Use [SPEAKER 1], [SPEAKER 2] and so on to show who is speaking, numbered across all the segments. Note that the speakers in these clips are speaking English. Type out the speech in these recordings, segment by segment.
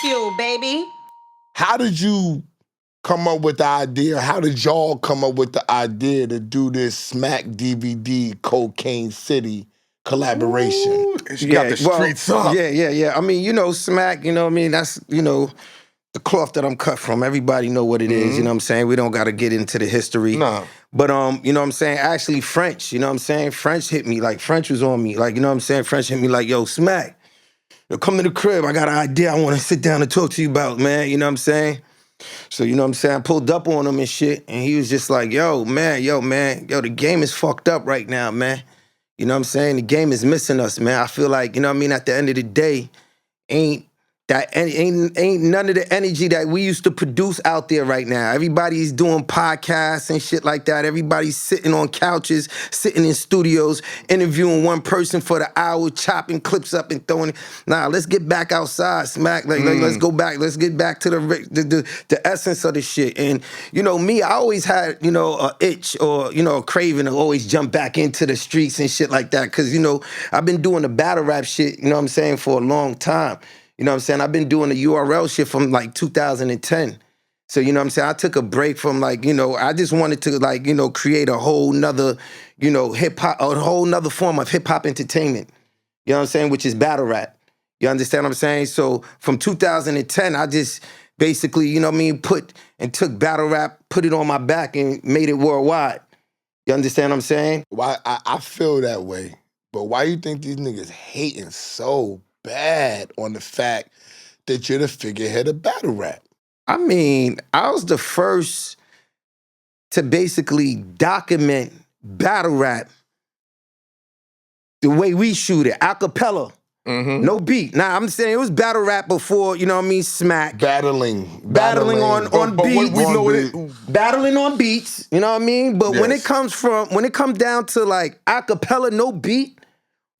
[SPEAKER 1] Bagfuel, baby.
[SPEAKER 2] How did you come up with the idea? How did y'all come up with the idea to do this Smack DVD Cocaine City collaboration?
[SPEAKER 3] Ooh, she got the streets up.
[SPEAKER 4] Yeah. I mean, you know, Smack, you know what I mean? That's, you know, the cloth that I'm cut from. Everybody know what it is, you know what I'm saying? We don't got to get into the history.
[SPEAKER 3] Nah.
[SPEAKER 4] But, you know what I'm saying? Actually, French, you know what I'm saying? French hit me, like, French was on me. Like, you know what I'm saying? French hit me like, yo, Smack, yo, come to the crib. I got an idea I want to sit down and talk to you about, man. You know what I'm saying? So, you know what I'm saying? I pulled up on him and shit, and he was just like, yo, the game is fucked up right now, man. You know what I'm saying? The game is missing us, man. I feel like, you know what I mean? At the end of the day, ain't none of the energy that we used to produce out there right now. Everybody's doing podcasts and shit like that. Everybody's sitting on couches, sitting in studios, interviewing one person for the hour, chopping clips up and throwing it. Nah, let's get back outside, Smack. Like let's go back. Let's get back to the essence of the shit. And, you know, me, I always had, you know, a itch or, you know, a craving to always jump back into the streets and shit like that. Cause, you know, I've been doing the battle rap shit, you know what I'm saying, for a long time. You know what I'm saying? I've been doing the URL shit from like 2010. So, you know what I'm saying? I took a break from like, you know, I just wanted to like, you know, create a whole nother, you know, hip-hop, a whole nother form of hip-hop entertainment. You know what I'm saying? Which is battle rap. You understand what I'm saying? So from 2010, I just basically, you know what I mean, took battle rap, put it on my back and made it worldwide. You understand what I'm saying?
[SPEAKER 2] Why I feel that way, but why you think these niggas hating so bad on the fact that you're the figurehead of battle rap?
[SPEAKER 4] I mean, I was the first to basically document battle rap the way we shoot it, a cappella, no beat. Now, I'm saying it was battle rap before, you know what I mean, Smack.
[SPEAKER 2] Battling
[SPEAKER 4] on beats. Battling on beats, you know what I mean? But when it comes down to like a cappella, no beat,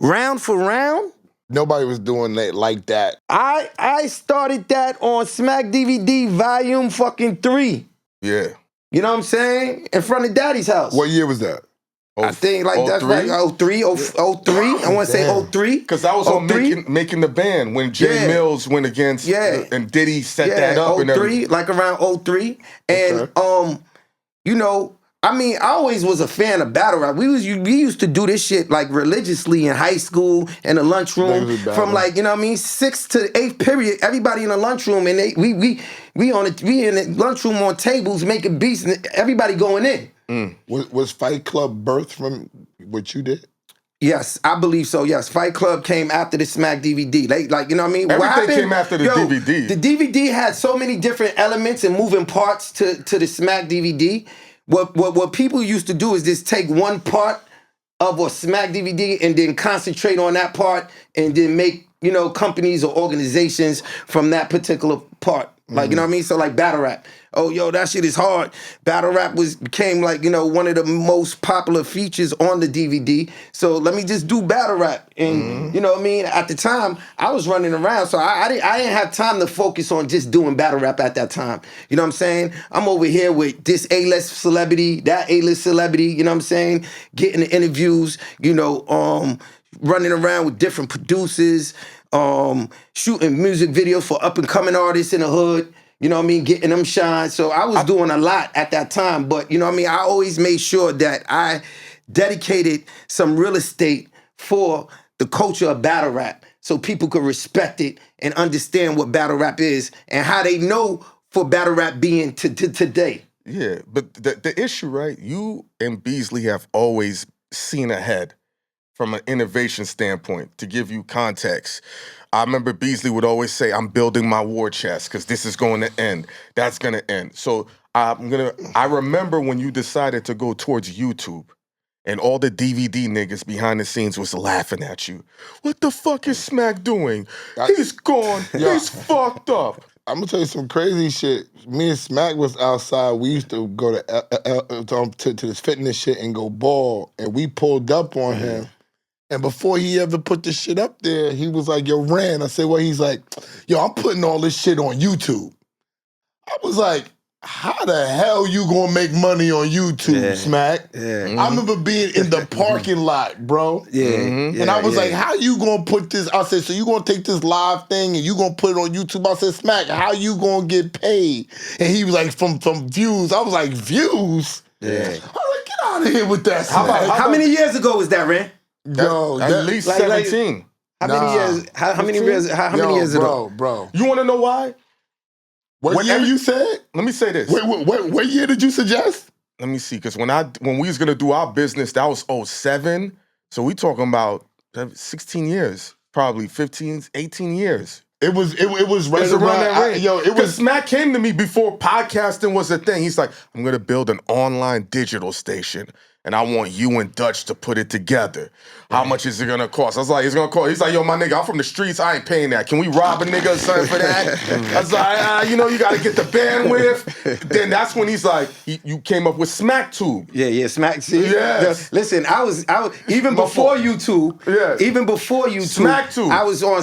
[SPEAKER 4] round for round,
[SPEAKER 2] nobody was doing that like that.
[SPEAKER 4] I started that on Smack DVD Volume fucking 3.
[SPEAKER 3] Yeah.
[SPEAKER 4] You know what I'm saying? In front of Daddy's house.
[SPEAKER 2] What year was that?
[SPEAKER 4] I think like that's like 03. I want to say 03.
[SPEAKER 3] Because I was on making the band when Jay Mills went against and Diddy set that up.
[SPEAKER 4] 03, like around 03. And you know, I mean, I always was a fan of battle rap. We used to do this shit like religiously in high school in the lunchroom from like, you know what I mean, 6th to 8th period. Everybody in the lunchroom and we in the lunchroom on tables making beats and everybody going in.
[SPEAKER 2] Was Fight Club birthed from what you did?
[SPEAKER 4] Yes, I believe so. Yes, Fight Club came after the Smack DVD. Like, you know what I mean?
[SPEAKER 3] Everything came after the DVD.
[SPEAKER 4] The DVD had so many different elements and moving parts to the Smack DVD. What people used to do is just take one part of a Smack DVD and then concentrate on that part and then make, you know, companies or organizations from that particular part. Like, you know what I mean? So like battle rap. Oh, yo, that shit is hard. Battle rap became like, you know, one of the most popular features on the DVD. So let me just do battle rap. And, you know what I mean? At the time, I was running around, so I didn't have time to focus on just doing battle rap at that time. You know what I'm saying? I'm over here with this A-list celebrity, that A-list celebrity, you know what I'm saying? Getting the interviews, you know, running around with different producers, shooting music videos for up-and-coming artists in the hood. You know what I mean? Getting them shine. So I was doing a lot at that time. But, you know what I mean? I always made sure that I dedicated some real estate for the culture of battle rap so people could respect it and understand what battle rap is and how they know for battle rap being today.
[SPEAKER 3] Yeah, but the issue, right? You and Beasley have always seen ahead from an innovation standpoint. To give you context, I remember Beasley would always say, I'm building my war chest because this is going to end. That's going to end. So I remember when you decided to go towards YouTube and all the DVD niggas behind the scenes was laughing at you. What the fuck is Smack doing? He's gone. He's fucked up.
[SPEAKER 2] I'm gonna tell you some crazy shit. Me and Smack was outside. We used to go to this fitness shit and go ball. And we pulled up on him. And before he ever put this shit up there, he was like, yo, Ran. I said, well, he's like, yo, I'm putting all this shit on YouTube. I was like, how the hell you gonna make money on YouTube,
[SPEAKER 4] Yeah.
[SPEAKER 2] Smack?
[SPEAKER 4] Yeah.
[SPEAKER 2] I remember being in the parking lot, bro.
[SPEAKER 4] Yeah.
[SPEAKER 2] And I was like, how you gonna put this? I said, so you gonna take this live thing and you gonna put it on YouTube? I said, Smack, how you gonna get paid? And he was like, from views. I was like, views?
[SPEAKER 4] Yeah.
[SPEAKER 2] I was like, get out of here with that, Smack.
[SPEAKER 4] How many years ago was that, Ren?
[SPEAKER 2] Yo,
[SPEAKER 3] At least
[SPEAKER 4] like-
[SPEAKER 3] 17.
[SPEAKER 4] How many years? How many years? How many years ago?
[SPEAKER 2] Bro.
[SPEAKER 3] You want to know why?
[SPEAKER 2] What year you said?
[SPEAKER 3] Let me say this.
[SPEAKER 2] What year did you suggest?
[SPEAKER 3] Let me see, because when we was gonna do our business, that was 07. So we talking about 16 years, probably 15, 18 years.
[SPEAKER 2] It was right
[SPEAKER 3] It's around that range.
[SPEAKER 2] It
[SPEAKER 3] Because
[SPEAKER 2] was.
[SPEAKER 3] Smack came to me before podcasting was a thing. He's like, I'm gonna build an online digital station, and I want you and Dutch to put it together. How much is it gonna cost? I was like, it's gonna cost. He's like, yo, my nigga, I'm from the streets. I ain't paying that. Can we rob a nigga or something for that? I was like, you gotta get the bandwidth. Then that's when he's like, you came up with SmackTube.
[SPEAKER 4] Yeah, Smack. See,
[SPEAKER 3] Yes.
[SPEAKER 4] listen, I was even before YouTube.
[SPEAKER 3] Yeah.
[SPEAKER 4] Even before YouTube,
[SPEAKER 3] SmackTube.
[SPEAKER 4] I was on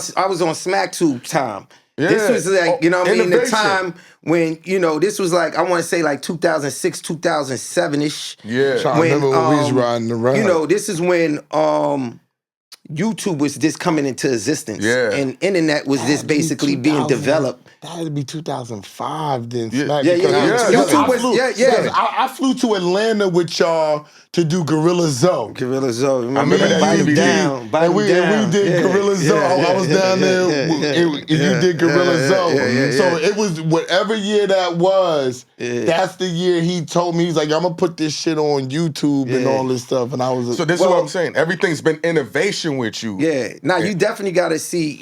[SPEAKER 4] SmackTube time. This
[SPEAKER 3] Yeah.
[SPEAKER 4] was like, you know what I mean, the
[SPEAKER 3] Innovation.
[SPEAKER 4] time when, this was like, I want to say like 2006, 2007-ish.
[SPEAKER 3] Yeah.
[SPEAKER 2] Trying to remember when we was riding around.
[SPEAKER 4] This is when YouTube was just coming into existence.
[SPEAKER 3] Yeah.
[SPEAKER 4] And internet was just basically being developed.
[SPEAKER 2] That had to be 2005 then,
[SPEAKER 3] Yeah.
[SPEAKER 2] Smack.
[SPEAKER 4] Yeah,
[SPEAKER 2] because
[SPEAKER 4] YouTube
[SPEAKER 2] I
[SPEAKER 4] was,
[SPEAKER 2] flew- because I flew to Atlanta with y'all to do Gorilla Zoe.
[SPEAKER 4] Gorilla Zoe.
[SPEAKER 3] remember that
[SPEAKER 4] Bite 'em
[SPEAKER 3] DVD.
[SPEAKER 4] down. Bite 'em
[SPEAKER 2] And we
[SPEAKER 4] down.
[SPEAKER 2] did
[SPEAKER 4] Yeah,
[SPEAKER 2] Gorilla Zoe.
[SPEAKER 4] yeah,
[SPEAKER 2] I was down there. And you did Gorilla Zoe. So it was whatever year that was. That's the year he told me. He's like, I'm gonna put this shit on YouTube and all this stuff. And I was
[SPEAKER 3] So this is what I'm saying. Everything's been innovation with you.
[SPEAKER 4] Yeah. Now you definitely got to see,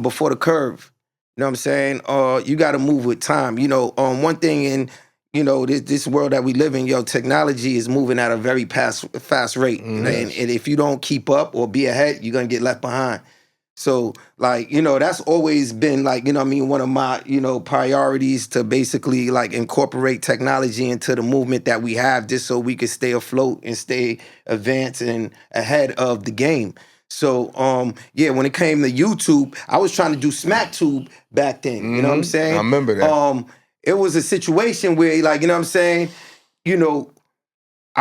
[SPEAKER 4] before the curve. You know what I'm saying? You got to move with time. One thing in, this world that we live in, technology is moving at a very fast rate. And if you don't keep up or be ahead, you're going to get left behind. So, that's always been one of my, priorities to basically incorporate technology into the movement that we have just so we could stay afloat and stay advanced and ahead of the game. So, when it came to YouTube, I was trying to do SmackTube back then. You know what I'm saying?
[SPEAKER 3] I remember that.
[SPEAKER 4] It was a situation where, I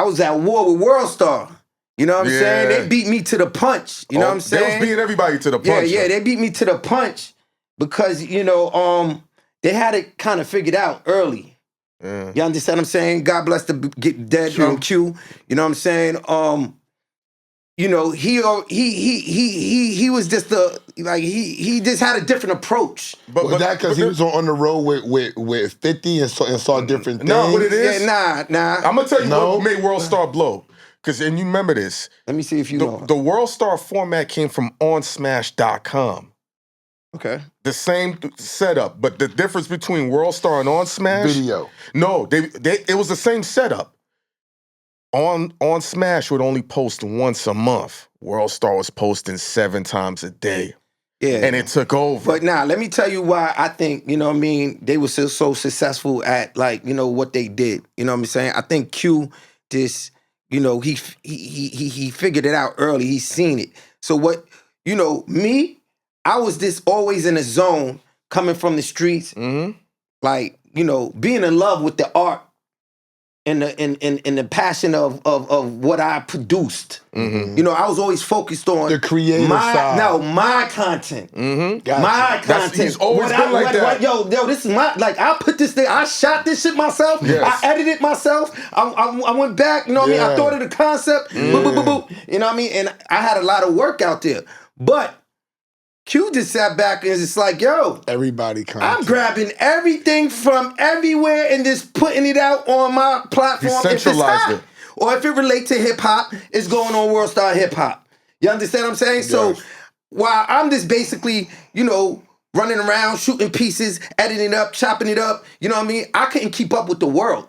[SPEAKER 4] was at war with WorldStar. You know what I'm saying? They beat me to the punch. You know what I'm saying?
[SPEAKER 3] They was beating everybody to the punch.
[SPEAKER 4] Yeah, they beat me to the punch because, they had it kind of figured out early.
[SPEAKER 3] Yeah.
[SPEAKER 4] You understand what I'm saying? God bless the get dead Q. You know what I'm saying? He was just he just had a different approach.
[SPEAKER 2] But that because he was on the road with 50 and saw different things.
[SPEAKER 3] No, what it is?
[SPEAKER 4] Yeah, nah.
[SPEAKER 3] I'm gonna tell you what made WorldStar blow. And you remember this.
[SPEAKER 4] Let me see if you know.
[SPEAKER 3] The WorldStar format came from OnSmash.com.
[SPEAKER 4] Okay.
[SPEAKER 3] The same setup, but the difference between WorldStar and OnSmash
[SPEAKER 2] Video.
[SPEAKER 3] No, it was the same setup. On Smash would only post once a month. WorldStar was posting 7 times a day.
[SPEAKER 4] Yeah.
[SPEAKER 3] And it took over.
[SPEAKER 4] But now, let me tell you why I think, they were so successful at what they did. You know what I'm saying? I think Q just, he figured it out early. He's seen it. So what, me, I was just always in a zone coming from the streets, being in love with the art and the passion of what I produced.
[SPEAKER 2] Mm-hmm.
[SPEAKER 4] I was always focused on
[SPEAKER 2] The creative side.
[SPEAKER 4] my content.
[SPEAKER 2] Gotcha.
[SPEAKER 4] My content.
[SPEAKER 3] He's always been like that.
[SPEAKER 4] Yo, this is my, I put this thing, I shot this shit myself.
[SPEAKER 3] Yes.
[SPEAKER 4] I edited myself. I went back, you know what I mean? I thought of the concept. Boop, boop, boop, boop. You know what I mean? And I had a lot of work out there. But Q just sat back and it's like, yo,
[SPEAKER 2] Everybody comes.
[SPEAKER 4] I'm grabbing everything from everywhere and just putting it out on my platform.
[SPEAKER 3] He
[SPEAKER 4] If it's
[SPEAKER 3] centralized
[SPEAKER 4] hot,
[SPEAKER 3] it.
[SPEAKER 4] or if it relates to hip hop, it's going on WorldStarHipHop. You understand what I'm saying? So
[SPEAKER 2] Yes.
[SPEAKER 4] while I'm just basically, running around, shooting pieces, editing it up, chopping it up, you know what I mean? I couldn't keep up with the world.